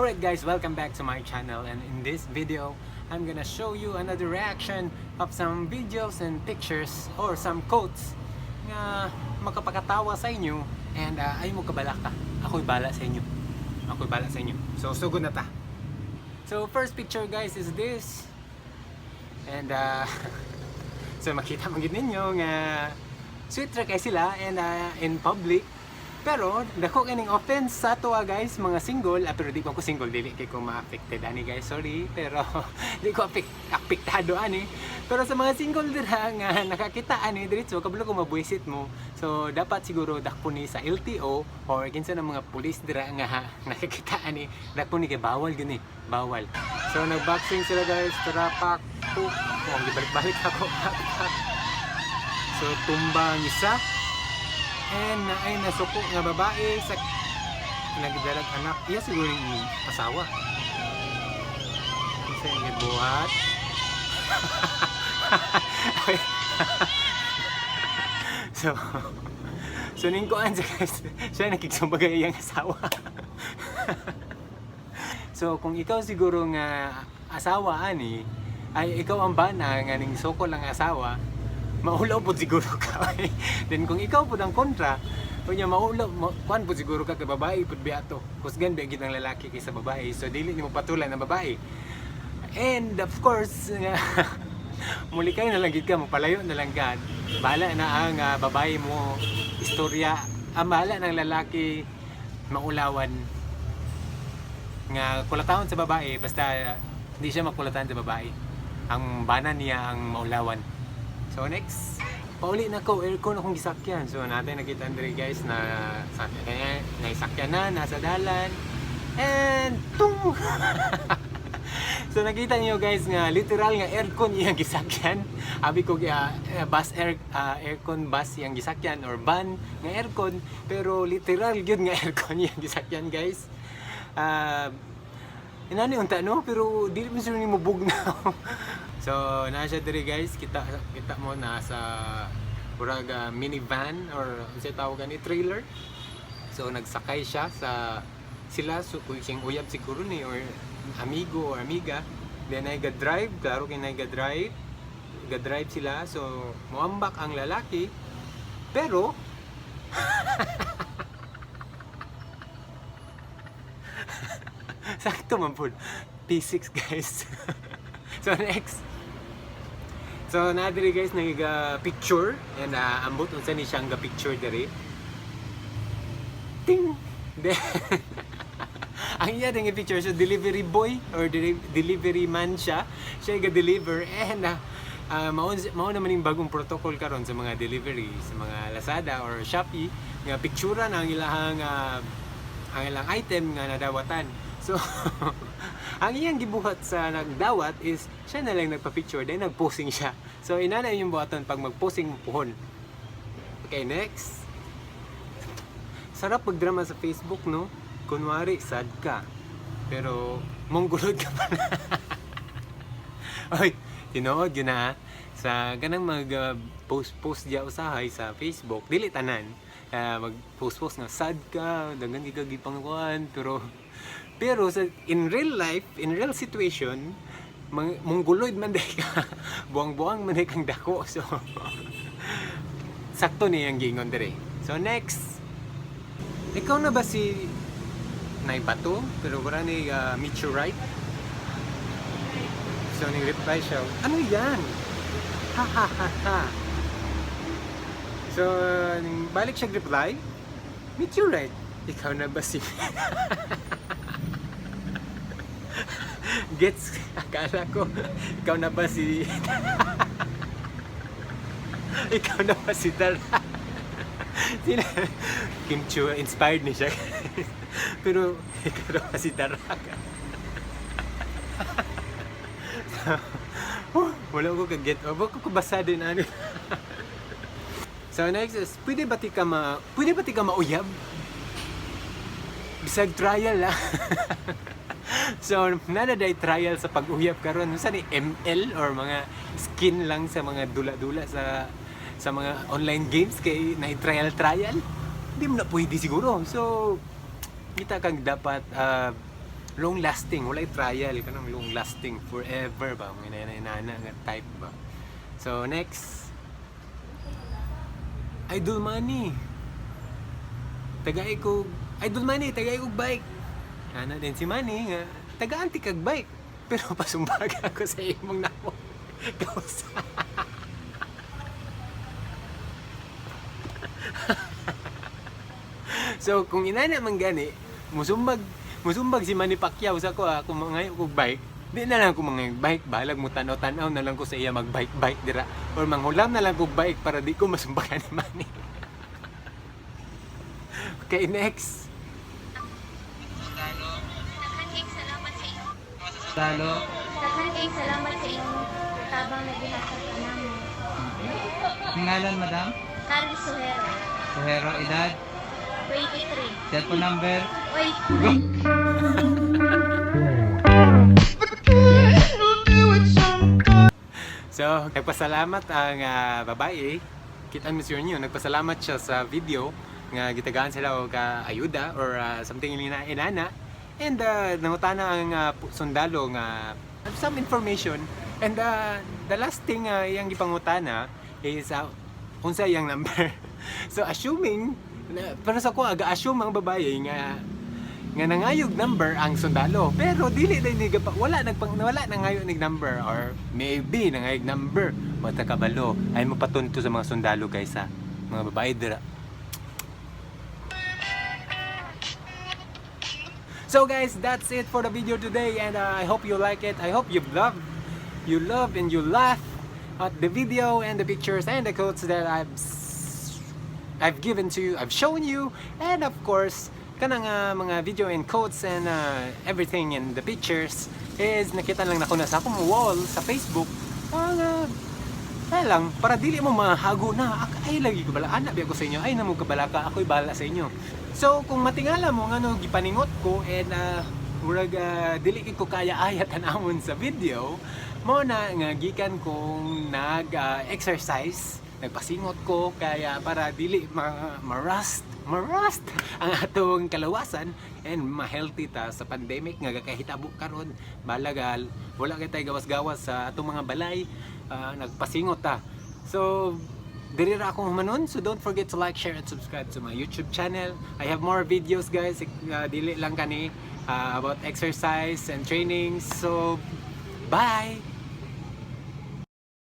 Alright guys, welcome back to my channel, and in this video I'm gonna show you another reaction of some videos and pictures or some quotes nga makapakatawa sa inyo and ay mo kabala ka. Ako'y bala sa inyo. So sugod na ta. So first picture guys is this. And so makita mo gid ninyo nga sweet ra kay sila and in public. Pero dako kaning offense sa ato guys, mga single, pero di ko single, dili kay ko ma-affected ani guys, sorry, pero di ko apektado ani. Pero sa mga single dira nga nakakita ani diretso kabalo ko mabuisit mo. So dapat siguro dakpo ni sa LTO or kinsa na mga pulis dira nga nakakita ani, dakpo ni kay bawal gani, bawal. So nag-boxing sila guys, tarapak, gibalik-balik ako. So tumba ang isa. And ay nasuko nga babae sa nagdalag anak. Iya siguro yung asawa. Isa yung gibuhat. So ningkoan siya guys. Siya nakigsumbaga iyang asawa. So kung ikaw siguro nga asawa ani, ay ikaw ang bana nga ning suko lang asawa, maulaw po siguro ka. Then kung ikaw po ang kontra, kunya maulaw, kuan po siguro ka kay babae pud biato. Kusgan ba gid ang lalaki kaysa babae. So dili nimo patulan ang babae. And of course, muli kayo na lang gid ka, mapalayo na lang ka. Bahala na ang babae mo istorya. Ang bahala ng lalaki maulawan nga kulatahon sa babae, basta hindi siya makulatan sa babae. Ang bana niya ang maulawan. So next, pauli na ko, aircon akong gisakyan. So natin nakita andre guys na naisakyan na, nasa dalan. And tung! So nakita niyo guys nga literal nga aircon iyang gisakyan. Abi ko bus aircon bus iyang gisakyan or van nga aircon, pero literal gyud nga aircon iyang gisakyan guys. Inani unta no, pero dili man sila ni mabugnaw. So nasa diri guys, kita mo na sa uraga minivan or sa tawagan ni trailer. So nagsakay siya sa sila, so sing uyab siguro ni or amigo or amiga. Then ay ga-drive, klaro kay ga-drive sila. So muambak ang lalaki. Pero sakto man po. P6 guys. So next. So na diri guys nag-picture and ambot unsa ni siyang ga-picture diri. Ting. Ang iya ding picture so delivery boy or delivery man siya. Siya ga-deliver and mao naman yung bagong protocol karon sa mga delivery sa mga Lazada or Shopee nga picturean ang ilang item nga nadawatan. So ang iyang gibuhat sa nagdawat is siya na lang nagpa-picture then nag-posing siya. So inana yung buhaton pag mag-posing puhon. Okay, next. Sarap pagdrama sa Facebook no. Kunwari sad ka. Pero monggulod ka pa na. Oy, tinuod yun na sa ganang mag-post diya usahay sa Facebook, dili tanan. Mag-post nga sad ka, dagan igagipangkuan, pero sa in real life, in real situation, mongguloid man day ka, buang-buang man day kang dako. So sakto ni ang gingon dire. So next, ikaw na ba si naibato pero wala ni meteorite? So ning reply siya, ano yan? Ha ha ha ha. So balik siya reply, meteorite. Ikaw na ba si gets, akala ko ikaw na ba si ikaw na ba si Dara? Kim Chu, inspired ni siya. Pero ikaw na ba si Dara? Wala ko ka-get over ko basa din ano. So next is pwede ba ti ka mauyab? Bisag trial lah. So nanaday trial sa pag-uyab karon sa ni ML or mga skin lang sa mga dula-dula sa mga online games kay na trial hindi mo na pwede siguro. So kita kang dapat long lasting, walay trial kanang long lasting forever ba mga inana nga type ba. So next, Idol Money. Idol Money, tagay ko bike. Ana din si Manny nga taga-anti kag bike. Pero pasumbaga ako sa imong namo. Kausa. So kung inana man gani, musumbag si Manny Pacquiao sa ko kung mangayo kog bike. Di na lang ko mga bike, balag mo tanaw-tanaw na lang ko sa iya mag-bike dira or manghulam na lang kog bike para di ko masumbagan ni Manny. Okay, next. Talo. Daghang kayong salamat sa inyong tabang na ginasal ka namin. Ngalan, madam? Carl Suhero, Suhero, edad? 23. Cellphone number? Wait, So, nagpasalamat ang babae. Kita mo sure niyo, nagpasalamat siya sa video nga gitagaan sila og ayuda or something inana. And nangutana ang sundalo nga some information. And the last thing yang gipangutana is unsa yang number. So assuming pero sa ko aga-assume ang babae nga nangayog number ang sundalo, pero dili na wala nangayo nig number, or maybe nangayog number mata kabalo ay mapatunto sa mga sundalo guys sa mga babae dira. So guys, that's it for the video today, and I hope you like it. I hope you love and you laugh at the video and the pictures and the quotes that I've given to you, I've shown you, and of course kanang mga video and quotes and everything in the pictures is nakita lang nako na sa akong wall sa Facebook. Lang para dili mo mahago na ay lagi ko bala ana biya ko sa inyo, ay namo kabalaka ako'y bala sa inyo. So kung matingala mo ngano gipaningot ko and murag dili ko kaya ayat tanawon sa video mo na nga gikan kong nag-exercise, nagpasingot ko kaya para dili ma-rust ang atong kalawasan and ma-healthy ta sa pandemic nga gakahitabo karon. Balagal wala kay tay gawas-gawas sa atong mga balay, nagpasingot ta. So diri ra akong humanon, so don't forget to like, share and subscribe to my YouTube channel. I have more videos guys, dili lang kani about exercise and training. So bye.